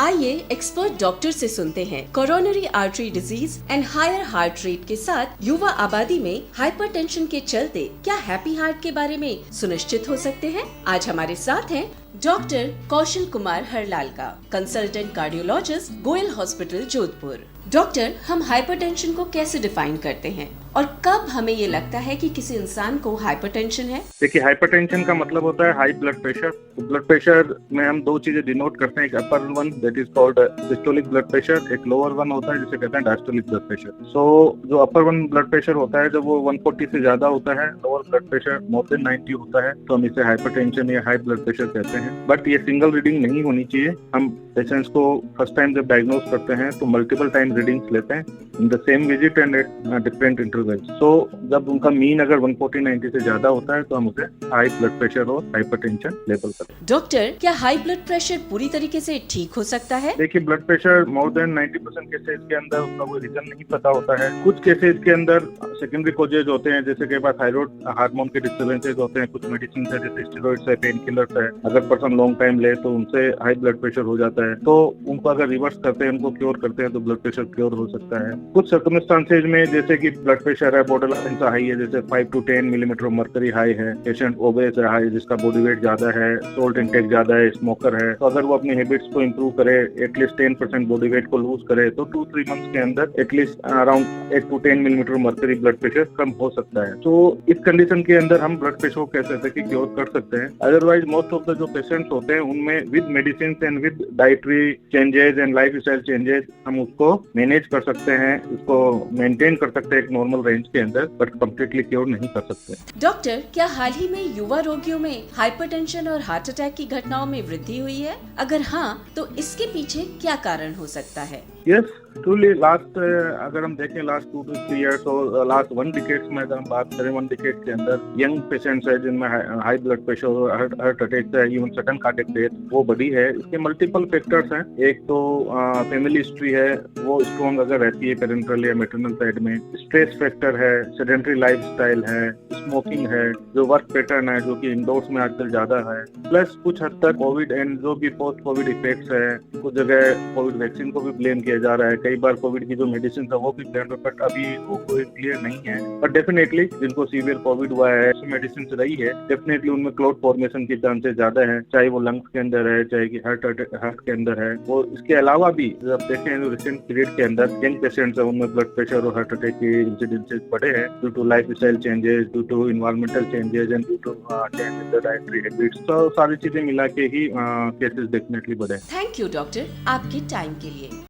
आइए expert doctor से सुनते हैं coronary artery disease and higher heart rate के साथ युवा आबादी में हाइपरटेंशन के चलते क्या हैप्पी हार्ट के बारे में सुनिश्चित हो सकते हैं। आज हमारे साथ हैं डॉक्टर कौशल कुमार हरलाल का, consultant cardiologist, Goyal hospital Jodhpur. Doctor, हम हाइपरटेंशन को कैसे डिफाइन करते हैं और कब हमें ये लगता है कि किसी इंसान को हाइपरटेंशन है? देखिए, हाइपरटेंशन का मतलब होता है high blood pressure. Blood pressure में हम दो चीजें डिनोट करते हैं, एक upper one that is called systolic blood pressure, एक लोअर वन होता है जिसे कहते हैं डायस्टोलिक ब्लड प्रेशर। सो जो अपर वन ब्लड प्रेशर होता है जब वो 140 से ज्यादा होता है, lower blood pressure more than 90 होता है, तो हम इसे हाइपरटेंशन या हाई ब्लड प्रेशर कहते हैं। बट ये सिंगल रीडिंग नहीं होनी चाहिए। हम पेशेंट्स को फर्स्ट टाइम जब डायग्नोज करते हैं तो मल्टीपल टाइम रीडिंग्स लेते हैं in the same visit and at different intervals. So जब उनका मीन अगर 140-90 से ज्यादा होता है तो हम उसे हाई ब्लड प्रेशर और हाइपरटेंशन लेबल करते हैं। डॉक्टर, क्या हाई ब्लड प्रेशर पूरी तरीके से ठीक हो सकता है? देखिए, blood pressure more than 90% cases के अंदर उसका कोई रीजन नहीं पता होता है। कुछ केसेज के अंदर सेकेंडरी कॉजेज होते हैं, जैसे कई बार थायराइड हार्मोन के डिस्टर्बेंसेज होते हैं, कुछ मेडिसिन है जैसे स्टेरॉइड्स है, पेन किलर्स है, अगर पर्सन लॉन्ग टाइम ले तो उनसे हाई ब्लड प्रेशर हो जाता है। तो उनको अगर रिवर्स करते हैं, उनको क्योर करते हैं तो ब्लड प्रेशर क्योर हो सकता है। कुछ सर्कमस्टांसेज में जैसे कि ब्लड प्रेशर है बॉर्डर लाइन से हाई है, जैसे 5 to 10 मिलीमीटर मर्करी हाई है, पेशेंट ओबेस है, हाई जिसका बॉडी वेट ज्यादा है, सोल्ट इंटेक ज्यादा है, स्मोकर है, तो अगर वो अपनी हैबिट्स को इंप्रूव करे, एटलीस्ट 10% बॉडी वेट को लूज करे, तो 2-3 मंथ्स के अंदर at least around 8 to 10 millimetre mercury blood pressure कम हो सकता है। तो इस कंडीशन के अंदर हम ब्लड प्रेशर को कह सकते हैं कि क्योर कर सकते हैं। अदरवाइज मोस्ट ऑफ द जो पेशेंट्स होते हैं उनमें with medicine and with dietary changes and life style changes हम उसको मैनेज कर सकते हैं, उसको मेंटेन कर सकते हैं एक नॉर्मल रेंज के अंदर, बट कम्प्लीटली क्योर नहीं कर सकते। डॉक्टर, क्या हाल ही में युवा रोगियों में हाइपरटेंशन और हार्ट अटैक की घटनाओं में वृद्धि हुई है? अगर हाँ, तो इसके पीछे क्या कारण हो सकता है? यस, ट्रूली लास्ट अगर हम देखें लास्ट 2 to 3 years और लास्ट 1 decade में अगर हम बात करें, 1 decade के अंदर यंग पेशेंट्स है जिनमें हाई ब्लड प्रेशर और हार्ट अटैक है, इवन सडन कार्डियक डेथ वो बढ़ी है। इसके मल्टीपल फैक्टर्स हैं। एक तो फैमिली हिस्ट्री है, वो स्ट्रॉन्ग अगर रहती है पेरेंटल या मैटरनल साइड में, स्ट्रेस फैक्टर है, सेडेंटरी लाइफस्टाइल है, स्मोकिंग है, जो वर्क पैटर्न है जो कि इंडोर्स में आजकल ज्यादा है, प्लस कुछ हद तक कोविड एंड जो भी पोस्ट कोविड इफेक्ट्स है। कुछ जगह कोविड वैक्सीन को भी ब्लेम किया जा रहा है, कई बार कोविड की जो मेडिसिन था वो भी ब्लेम है, बट अभी वो कोई क्लियर नहीं है। बट डेफिनेटली जिनको सीवियर कोविड हुआ है, मेडिसिन रही है, डेफिनेटली उनमें क्लॉट फॉर्मेशन की चांसेस ज्यादा है, चाहे वो लंग्स के अंदर है, चाहे कि हार्ट के अंदर है। और इसके अलावा भी जब देखें जो रिसेंट पीरियड के अंदर यंग पेशेंट्स है उनमें ब्लड प्रेशर और हार्ट अटैक के इंसिडेंसेस बढ़े हैं due to life style changes, due to environmental changes and due to change in the dietary habits. तो सारी चीजें मिला के ही केसेस डेफिनेटली बढ़े। थैंक यू डॉक्टर, आपके टाइम के लिए।